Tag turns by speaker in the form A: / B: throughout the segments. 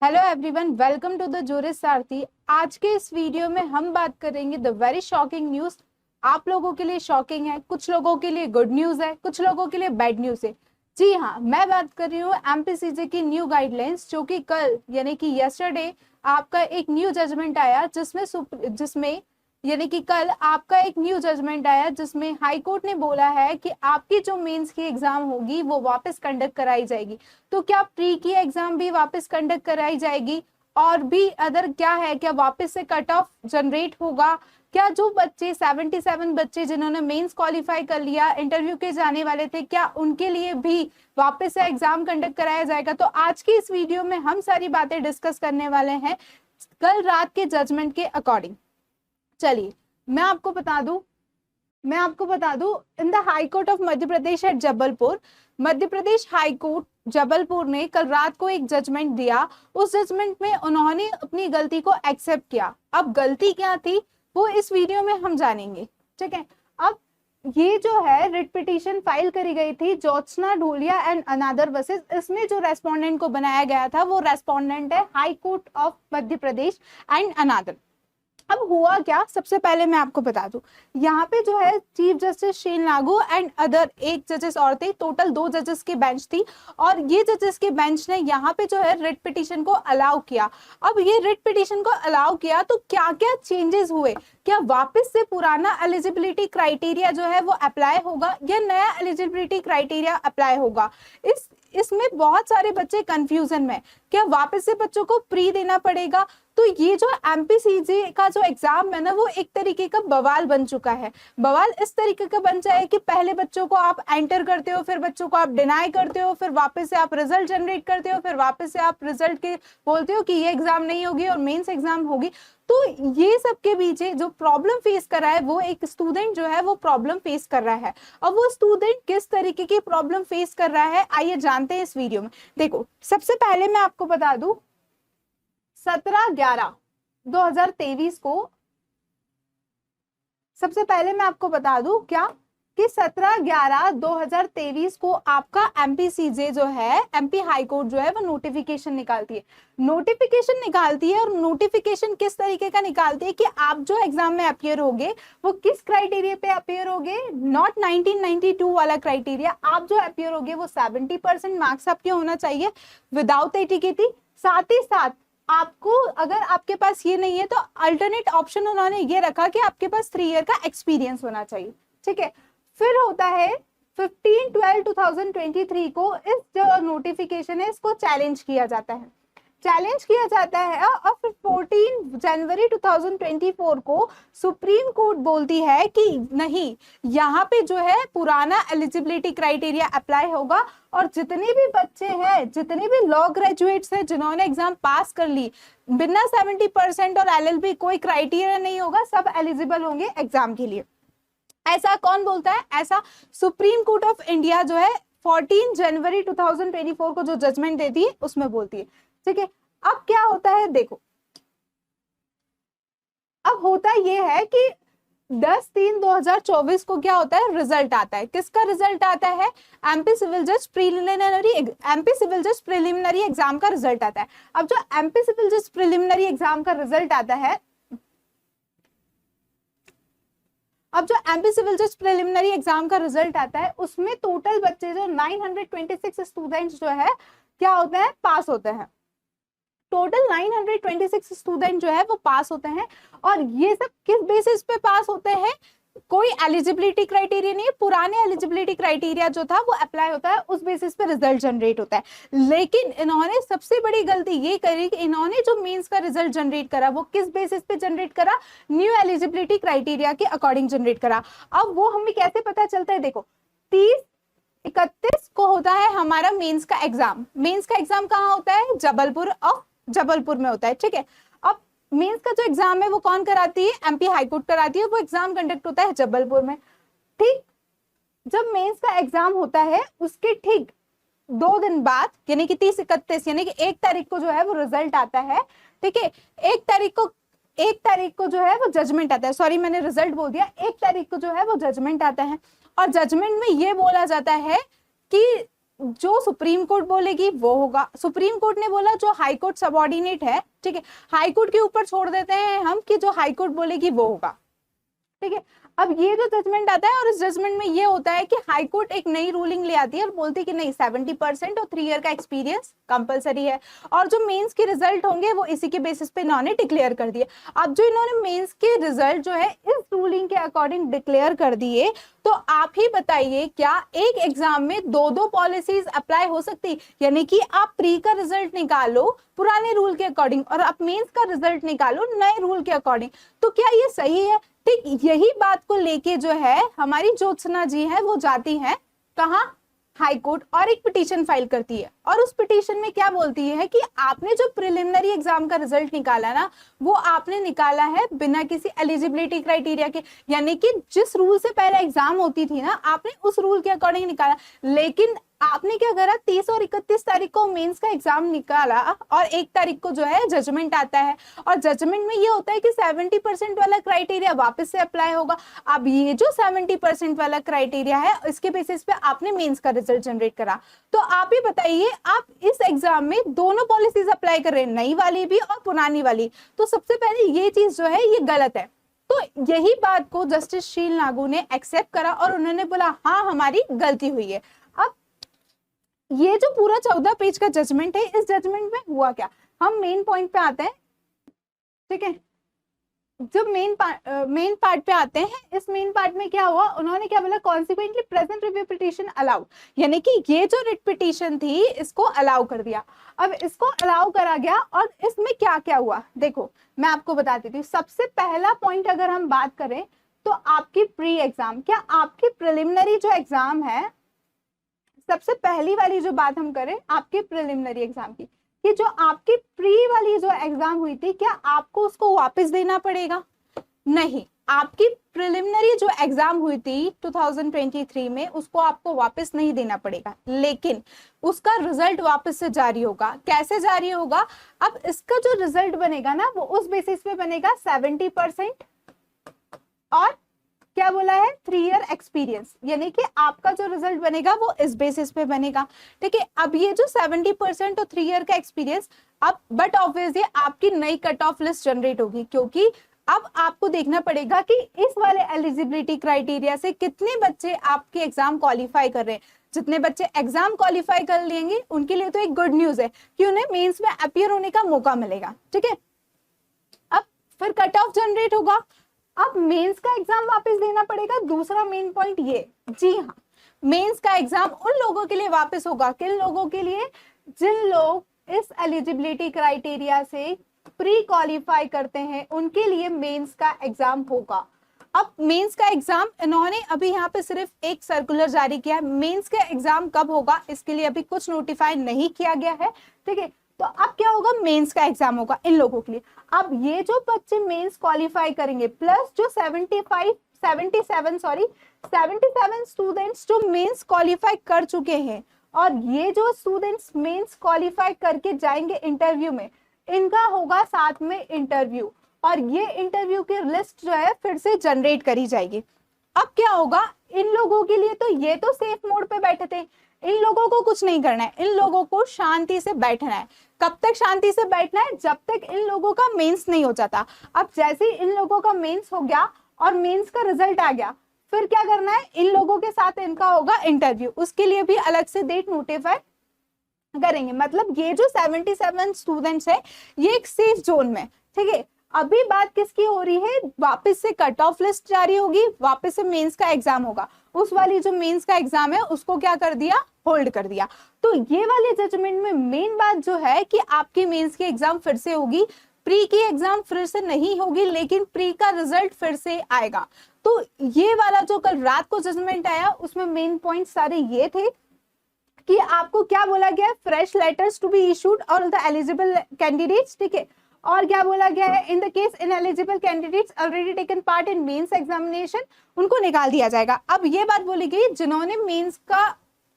A: Hello everyone, welcome to the Juris Sarathi. आज के इस वीडियो में हम बात करेंगे द वेरी शॉकिंग न्यूज। आप लोगों के लिए शॉकिंग है, कुछ लोगों के लिए गुड न्यूज है, कुछ लोगों के लिए बैड न्यूज है। जी हाँ, मैं बात कर रही हूँ एमपीसीजे की न्यू गाइडलाइंस, जो कि कल यानी कि यस्टरडे आपका एक न्यू जजमेंट आया, जिसमें यानी कि कल आपका एक न्यू जजमेंट आया जिसमें हाई कोर्ट ने बोला है कि आपकी जो मेंस की एग्जाम होगी वो वापस कंडक्ट कराई जाएगी। तो क्या प्री की एग्जाम भी वापस कंडक्ट कराई जाएगी? और भी अदर क्या है, क्या वापस से कट ऑफ जनरेट होगा? क्या जो बच्चे 77 बच्चे जिन्होंने मेंस क्वालिफाई कर लिया, इंटरव्यू के जाने वाले थे, क्या उनके लिए भी वापस से एग्जाम कंडक्ट कराया जाएगा? तो आज की इस वीडियो में हम सारी बातें डिस्कस करने वाले हैं कल रात के जजमेंट के अकॉर्डिंग। चलिए मैं आपको बता दूं in the high court of Madhya Pradesh at Jabalpur, Madhya Pradesh high court Jabalpur ने कल रात को एक जजमेंट दिया। उस जजमेंट में उन्होंने अपनी गलती को एक्सेप्ट किया। अब गलती क्या थी वो इस वीडियो में हम जानेंगे, ठीक है। अब ये जो है रिट पिटीशन फाइल करी गई थी ज्योत्सना ढोलिया एंड अनादर वर्सेस, इसमें जो रेस्पोंडेंट को बनाया गया था वो रेस्पोंडेंट है high court of Madhya Pradesh and another. अब हुआ क्या, सबसे पहले मैं आपको बता दूं, यहाँ पे जो है चीफ जस्टिस शेन लागू एंड अदर एक जजेस और थे, टोटल 2 जजेस की बेंच थी। और ये जजेस के बेंच ने यहाँ पे जो है रिट पिटीशन को अलाउ किया। अब ये रिट पिटीशन को अलाउ किया तो क्या क्या चेंजेस हुए? क्या वापस से पुराना एलिजिबिलिटी क्राइटेरिया जो है वो अप्लाई होगा या नया एलिजिबिलिटी क्राइटेरिया अप्लाई होगा? इसमें बहुत सारे बच्चे कंफ्यूजन में, क्या वापस से बच्चों को प्री देना पड़ेगा? तो ये जो एमपीसीजे का जो एग्जाम है ना, वो एक तरीके का बवाल बन चुका है। बवाल इस तरीके का बन जाए कि पहले बच्चों को आप एंटर करते हो, फिर बच्चों को आप डिनाई करते हो, फिर वापस से आप रिजल्ट जनरेट करते हो, फिर वापस से आप रिजल्ट के बोलते हो कि ये एग्जाम नहीं होगी और मेंस एग्जाम होगी। तो ये सब के पीछे जो प्रॉब्लम फेस कर रहा है वो एक स्टूडेंट जो है वो प्रॉब्लम फेस कर रहा है। अब वो स्टूडेंट किस तरीके की प्रॉब्लम फेस कर रहा है, आइए जानते हैं इस वीडियो में। देखो, सबसे पहले मैं आपको बता दूं 17/11/2023 को, सबसे पहले मैं आपको बता दूं क्या कि 17/11/2023 को आपका एमपीसीजे जो है, एमपी हाई कोर्ट जो है वो नोटिफिकेशन निकालती है। नोटिफिकेशन निकालती है और नोटिफिकेशन किस तरीके का निकालती है कि आप जो एग्जाम में अपियर होगे वो किस क्राइटेरिया पे अपियर होगे, नॉट 1992 वाला क्राइटेरिया। आप जो अपियर होगे वो 70% मार्क्स आपके होना चाहिए विदाउट एटीकेटी। साथ ही साथ आपको, अगर आपके पास ये नहीं है तो अल्टरनेट ऑप्शन उन्होंने ये रखा कि आपके पास 3 ईयर का एक्सपीरियंस होना चाहिए, ठीक है। फिर होता है 15/12/2023 को इस जो नोटिफिकेशन है इसको चैलेंज किया जाता है, और फिर 14 जनवरी 2024 को सुप्रीम कोर्ट बोलती है कि नहीं, यहाँ पे जो है पुराना एलिजिबिलिटी क्राइटेरिया अप्लाई होगा और जितने भी बच्चे हैं, जितने भी लॉ ग्रेजुएट्स हैं जिन्होंने एग्जाम पास कर ली बिना 70% और एलएलबी कोई क्राइटेरिया नहीं होगा, सब एलिजिबल होंगे एग्जाम के लिए। ऐसा कौन बोलता है? ऐसा सुप्रीम कोर्ट ऑफ इंडिया जो है 14 जनवरी 2024 को जो जजमेंट देती है उसमें बोलती है, ठीक है। अब क्या होता है, देखो, अब होता ये है कि 10/3/2024 को क्या होता है, रिजल्ट आता है। किसका रिजल्ट आता है? एमपी सिविल जज प्रिलिमिनरी एग्जाम का रिजल्ट आता है। अब जो एमपी सिविल जज प्रिलिमिनरी एग्जाम का रिजल्ट आता है, उसमें टोटल बच्चे जो 926 स्टूडेंट्स जो है क्या होते हैं, पास होते हैं। टोटल 926 स्टूडेंट जो है वो पास होते हैं। और ये सब किस बेसिस पे पास होते हैं? कोई एलिजिबिलिटी क्राइटेरिया नहीं है, पुराने एलिजिबिलिटी क्राइटेरिया जो था वो अप्लाई होता है, उस बेसिस पे रिजल्ट जनरेट होता है। लेकिन इन्होंने सबसे बड़ी गलती ये करी कि इन्होंने जो मेंस का रिजल्ट जनरेट करा वो किस बेसिस पे जनरेट करा, न्यू एलिजिबिलिटी क्राइटेरिया के अकॉर्डिंग जनरेट करा। अब वो हमें कैसे पता चलता है? देखो, 30/31 को होता है हमारा मेंस का एग्जाम। मेंस का एग्जाम कहाँ होता है? जबलपुर में होता है, ठीक है। अब मेंस का जो एग्जाम है वो कौन कराती है? एमपी हाई कोर्ट कराती है। वो एग्जाम कंडक्ट होता है जबलपुर में, ठीक। जब मेंस का एग्जाम होता है उसके ठीक 2 दिन बाद यानी कि 30/31 यानी कि 1 तारीख को जो है वो रिजल्ट आता है, ठीक है। 1 तारीख को जो है वो जजमेंट आता है, सॉरी मैंने रिजल्ट बोल दिया, 1 तारीख को जो है वो जजमेंट आता है। और जजमेंट में ये बोला जाता है कि जो सुप्रीम कोर्ट बोलेगी वो होगा। सुप्रीम कोर्ट ने बोला जो हाई कोर्ट सबऑर्डिनेट है, ठीक है, हाई कोर्ट के ऊपर छोड़ देते हैं हम कि जो हाई कोर्ट बोलेगी वो होगा, ठीक है। अब ये जो जजमेंट आता है और इस जजमेंट में ये होता है कि हाई कोर्ट एक नई रूलिंग ले आती है और बोलती है कि नहीं 70% और 3 ईयर का एक्सपीरियंस कंपलसरी है, और जो मेंस के रिजल्ट होंगे वो इसी के बेसिस पे इन्होंने डिक्लेयर कर दिए। अब जो इन्होंने मेंस के रिजल्ट जो है इस रूलिंग के अकॉर्डिंग डिक्लेयर कर दिए, तो आप ही बताइए क्या एक एग्जाम में दो दो पॉलिसीज अप्लाई हो सकती? यानी कि आप प्री का रिजल्ट निकालो पुराने रूल के अकॉर्डिंग और आप मेंस का रिजल्ट निकालो नए रूल के अकॉर्डिंग, तो क्या ये सही है? ठीक यही बात को लेके जो है हमारी ज्योत्सना जी है वो जाती है कहाँ? हाई कोर्ट, और एक पिटीशन फाइल करती है। और उस पिटीशन में क्या बोलती है कि आपने जो प्रिलिमिनरी एग्जाम का रिजल्ट निकाला ना, वो आपने निकाला है बिना किसी एलिजिबिलिटी क्राइटेरिया के, यानी कि जिस रूल से पहले एग्जाम होती थी ना, आपने उस रूल के अकॉर्डिंग निकाला। लेकिन आपने क्या करा, 30 और 31 तारीख को मेंस का एग्जाम निकाला और 1 तारीख को जो है जजमेंट आता है, और जजमेंट में ये होता है कि 70% वाला क्राइटेरिया वापस से अप्लाई होगा। अब ये जो 70% वाला क्राइटेरिया है इसके बेसिस पे आपने मेंस का रिजल्ट जनरेट करा, तो आप ही बताइए आप इस एग्जाम में दोनों पॉलिसीज अप्लाई कर रहे हैं, नई वाली भी और पुरानी वाली, तो सबसे पहले ये चीज जो है ये गलत है। तो यही बात को जस्टिस शील नागू ने एक्सेप्ट करा और उन्होंने बोला हाँ हमारी गलती हुई है। अब ये जो पूरा 14 पेज का जजमेंट है, इस जजमेंट में हुआ क्या, हम मेन पॉइंट पे आते हैं, ठीक है। जब मेन पार्ट पे आते हैं, इस मेन पार्ट में क्या हुआ, उन्होंने क्या बोला, consequently present review petition allow, यानी कि ये जो रिट पिटीशन थी इसको अलाउ कर दिया। अब इसको अलाउ करा गया और इसमें क्या क्या हुआ देखो मैं आपको बता देती हूँ। सबसे पहला पॉइंट अगर हम बात करें तो आपकी प्री एग्जाम, क्या आपकी प्रिलिमिनरी जो एग्जाम है, सबसे पहली वाली जो बात हम करें आपके प्रिलिमिनरी एग्जाम की, कि जो आपकी प्री वाली जो एग्जाम हुई थी क्या आपको उसको वापस देना पड़ेगा? नहीं, आपकी प्रिलिमिनरी जो एग्जाम हुई थी 2023 में उसको आपको वापस नहीं देना पड़ेगा, लेकिन उसका रिजल्ट वापस से जारी होगा। कैसे जारी होगा? अब इसका जो रिजल्ट बनेगा ना वो उस बेसिस पे बनेगा 70% और क्या बोला है 3 ईयर एक्सपीरियंस, यानी कि आपका जो रिजल्ट बनेगा वो इस बेसिस पे बनेगा, ठीक है। अब ये जो 70% और 3 ईयर का एक्सपीरियंस, अब बट ऑब्वियसली आपकी नई कट ऑफ लिस्ट जनरेट होगी, क्योंकि अब आपको देखना पड़ेगा कि इस वाले एलिजिबिलिटी क्राइटेरिया से कितने बच्चे आपके एग्जाम क्वालिफाई कर रहे हैं। जितने बच्चे एग्जाम क्वालिफाई कर लेंगे उनके लिए तो एक गुड न्यूज है कि उन्हें मेंस में अपीयर होने का मौका मिलेगा, ठीक है। अब फिर कट ऑफ जनरेट होगा, अब मेंस का एग्जाम वापस देना पड़ेगा। दूसरा मेन पॉइंट ये, जी हाँ, मेंस का एग्जाम उन लोगों के लिए वापस होगा, किन लोगों के लिए, जिन लोग इस एलिजिबिलिटी क्राइटेरिया से प्री क्वालिफाई करते हैं, उनके लिए मेंस का एग्जाम होगा। अब मेंस का एग्जाम इन्होंने अभी यहाँ पे सिर्फ एक सर्कुलर जारी किया है, मेंस का एग्जाम कब होगा इसके लिए अभी कुछ नोटिफाई नहीं किया गया है, ठीक है। तो अब क्या होगा, मेंस का एग्जाम होगा इन लोगों के लिए। अब ये जो बच्चे मेंस क्वालिफाई करेंगे प्लस जो 77 स्टूडेंट्स जो मेंस क्वालिफाई कर चुके हैं, और ये जो स्टूडेंट्स मेंस क्वालिफाई करके जाएंगे इंटरव्यू में, इनका होगा साथ में इंटरव्यू, और ये इंटरव्यू की लिस्ट जो है फिर से जनरेट करी जाएगी। अब क्या होगा, इन लोगों के लिए तो ये तो सेफ मोड पे बैठे थे, इन लोगों को कुछ नहीं करना है, इन लोगों को शांति से बैठना है। कब तक शांति से बैठना है? जब तक इन लोगों का मेंस नहीं हो जाता। अब जैसे ही इन लोगों का मेंस हो गया और मेंस का रिजल्ट आ गया, फिर क्या करना है, इन लोगों के साथ इनका होगा इंटरव्यू, उसके लिए भी अलग से डेट नोटिफाई करेंगे। मतलब ये जो 77 स्टूडेंट्स है ये एक सेफ जोन में, ठीक है। अभी बात किसकी हो रही है, वापस से कट ऑफ लिस्ट जारी होगी, वापस से मेंस का एग्जाम होगा, उस वाली जो मेंस का एग्जाम है उसको क्या कर दिया, होल्ड कर दिया। तो ये वाले जजमेंट में मेन बात जो है कि आपकी मेंस की एग्जाम फिर से होगी, प्री की एग्जाम फिर से नहीं होगी, लेकिन प्री का रिजल्ट फिर से आएगा। तो ये वाला जो कल रात को जजमेंट आया उसमें मेन पॉइंट सारे ये थे कि आपको क्या बोला गया है, fresh letters to be issued all the eligible candidates, ठीक है। और क्या बोला गया है, in the case ineligible candidates already taken part in mains examination, उनको निकाल दिया जाएगा। अब ये बात बोली गई जिन्होंने मेंस का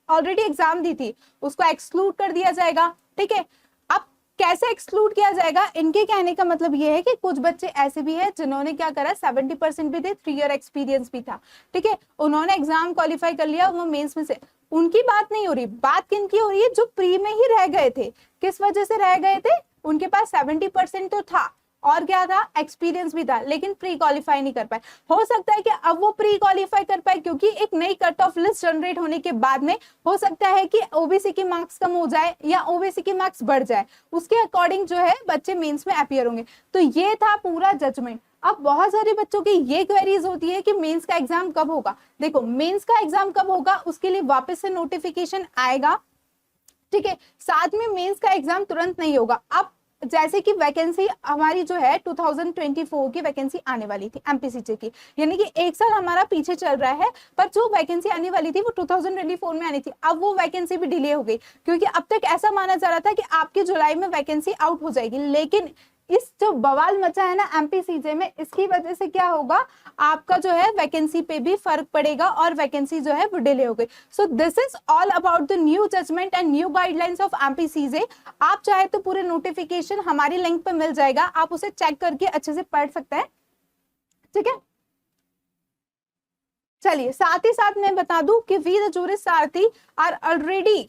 A: ऑलरेडी एग्जाम दी थी उसको एक्सक्लूड कर दिया जाएगा, ठीक है। अब कैसे एक्सक्लूड किया जाएगा, इनके कहने का मतलब ये है कि कुछ बच्चे ऐसे भी हैं जिन्होंने क्या करा, 70% भी थे, 3 ईयर एक्सपीरियंस भी था, ठीक है, उन्होंने एग्जाम क्वालिफाई कर लिया, वो मेंस में से, उनकी बात नहीं हो रही, बात किनकी हो रही है, जो प्री में ही रह गए थे। किस वजह से रह गए थे, उनके पास 70% तो था और क्या था, एक्सपीरियंस भी था, लेकिन प्री क्वालिफाई नहीं कर पाए। हो सकता है कि अब वो प्री क्वालिफाई कर पाए, क्योंकि एक नई कट ऑफ लिस्ट जनरेट होने के बाद में हो सकता है कि ओबीसी की मार्क्स कम हो जाए या ओबीसी की मार्क्स बढ़ जाए, उसके अकॉर्डिंग जो है बच्चे मेंस में अपीयर होंगे। तो ये था पूरा जजमेंट। अब बहुत सारे बच्चों की ये क्वेरीज होती है कि मेंस का एग्जाम कब होगा। देखो, मेंस का एग्जाम कब होगा उसके लिए वापस से नोटिफिकेशन आएगा, ठीक है। साथ में मेंस का एग्जाम तुरंत नहीं होगा। अब जैसे कि वैकेंसी हमारी जो है 2024 की वैकेंसी आने वाली थी एमपीसीजे की, यानी कि एक साल हमारा पीछे चल रहा है, पर जो वैकेंसी आने वाली थी वो 2024 में आनी थी। अब वो वैकेंसी भी डिले हो गई, क्योंकि अब तक ऐसा माना जा रहा था कि आपकी जुलाई में वैकेंसी आउट हो जाएगी, लेकिन इस जो बवाल मचा है ना एमपीसीजे में, इसकी वजह से क्या होगा, आपका जो है वैकेंसी पे भी फर्क पड़ेगा और वैकेंसी जो है वो डिले हो गई। So this is all about the new judgement and new guidelines of MPCJ. आप चाहे तो पूरे नोटिफिकेशन हमारी लिंक पे मिल जाएगा, आप उसे चेक करके अच्छे से पढ़ सकते हैं, ठीक है। चलिए, साथ ही साथ मैं बता दूं कि we the jurist Sarathi are already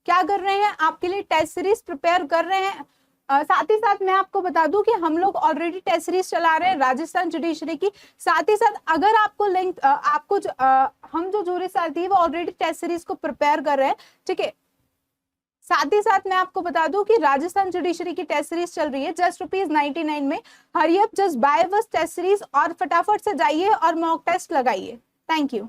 A: क्या कर रहे हैं, आपके लिए टेस्ट सीरीज प्रिपेयर कर रहे हैं। साथ ही साथ मैं आपको बता दूं कि हम लोग ऑलरेडी टेस्ट सीरीज चला रहे हैं राजस्थान जुडिशरी की। साथ ही साथ अगर आपको लिंक आपको हम जो जूरी सारथी है वो ऑलरेडी टेस्ट सीरीज को प्रिपेयर कर रहे हैं, ठीक है। साथ ही साथ मैं आपको बता दूं कि राजस्थान जुडिशरी की टेस्ट सीरीज चल रही है जस्ट ₹99 में। हरी अप, जस्ट बाय बस टेस्ट सीरीज और फटाफट से जाइए और मॉक टेस्ट लगाइए। Thank you.